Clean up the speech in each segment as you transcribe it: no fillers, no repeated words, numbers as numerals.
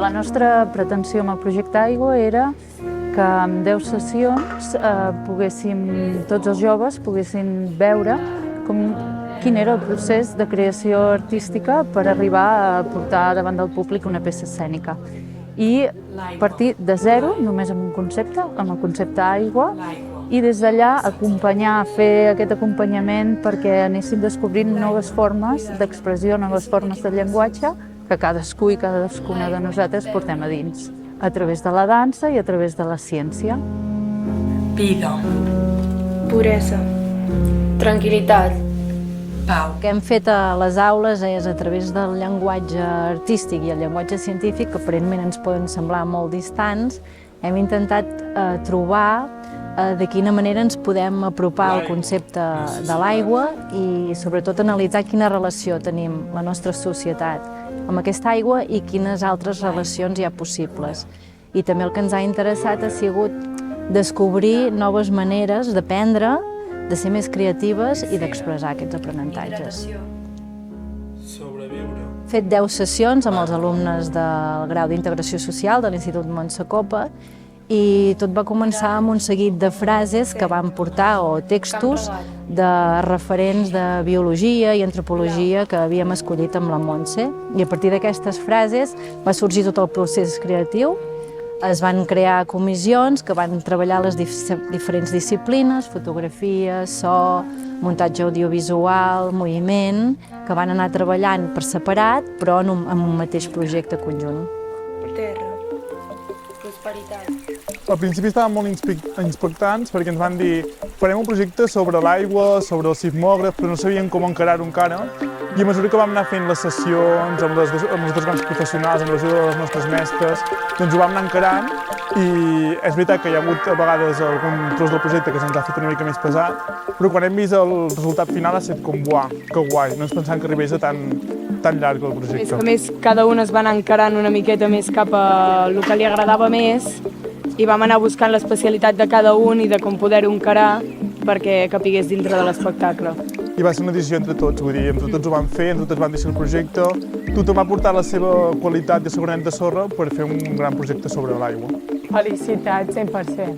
La nostra pretensió amb el projecte Aigua era que en 10 sessions tots els joves poguessin veure quin era el procés de creació artística per arribar a portar davant del públic una peça escènica. I partir de zero, només amb el concepte Aigua, i des d'allà acompanyar, fer aquest acompanyament perquè anéssim descobrint noves formes d'expressió, noves formes de llenguatge que cadascú i cadascuna de nosaltres portem a dins, a través de la dansa i a través de la ciència. Vida. Puresa. Tranquil·litat. Pau. El que hem fet a les aules és a través del llenguatge artístic i el llenguatge científic, que aparentment ens poden semblar molt distants, hem intentat trobar de quina manera ens podem apropar al concepte de l'aigua i sobretot analitzar quina relació tenim la nostra societat amb aquesta aigua i quines altres relacions hi ha possibles. I també el que ens ha interessat ha sigut descobrir noves maneres d'aprendre, de ser més creatives i d'expressar aquests aprenentatges. He fet 10 sessions amb els alumnes del grau d'Integració Social de l'Institut Montsacopa i tot va començar amb un seguit de frases que van portar, o textos, de referents de biologia i antropologia que havíem escollit amb la Montse. I a partir d'aquestes frases va sorgir tot el procés creatiu. Es van crear comissions que van treballar les diferents disciplines, fotografia, so, muntatge audiovisual, moviment, que van anar treballant per separat, però en un mateix projecte conjunt. Terra. Prosperitat. Al principi estaven molt expectants perquè ens van dir farem un projecte sobre l'aigua, sobre el sismògraf, però no sabíem com encarar-ho encara. I a mesura que vam anar fent les sessions amb els dos grans professionals, amb l'ajuda de les nostres mestres, doncs ho vam anar encarant i és veritat que hi ha hagut a vegades algun tros del projecte que se'ns ha fet una mica més pesat, però quan hem vist el resultat final ha estat com buah, que guai, no ens pensàvem que arribés a tan llarg el projecte. A més, cada un es va anar encarant una miqueta més cap a el que li agradava més i vam anar buscant l'especialitat de cada un i de com poder-ho encarar perquè capigués dintre de l'espectacle. I va ser una decisió entre tots, vull dir, entre tots ho vam fer, entre tots vam deixar el projecte, tothom va portar la seva qualitat de segurament de sorra per fer un gran projecte sobre l'aigua. Felicitat, 100%,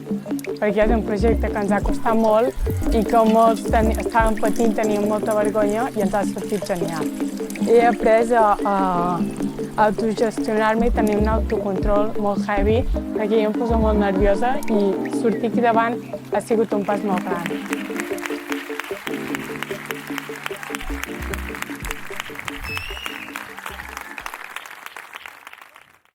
perquè és un projecte que ens ha costat molt i que molts estàvem patint, teníem molta vergonya i ens ha sortit genial. He après a autogestionar-me i tenir un autocontrol molt heavy, perquè jo em poso molt nerviosa i sortir aquí davant ha sigut un pas molt gran.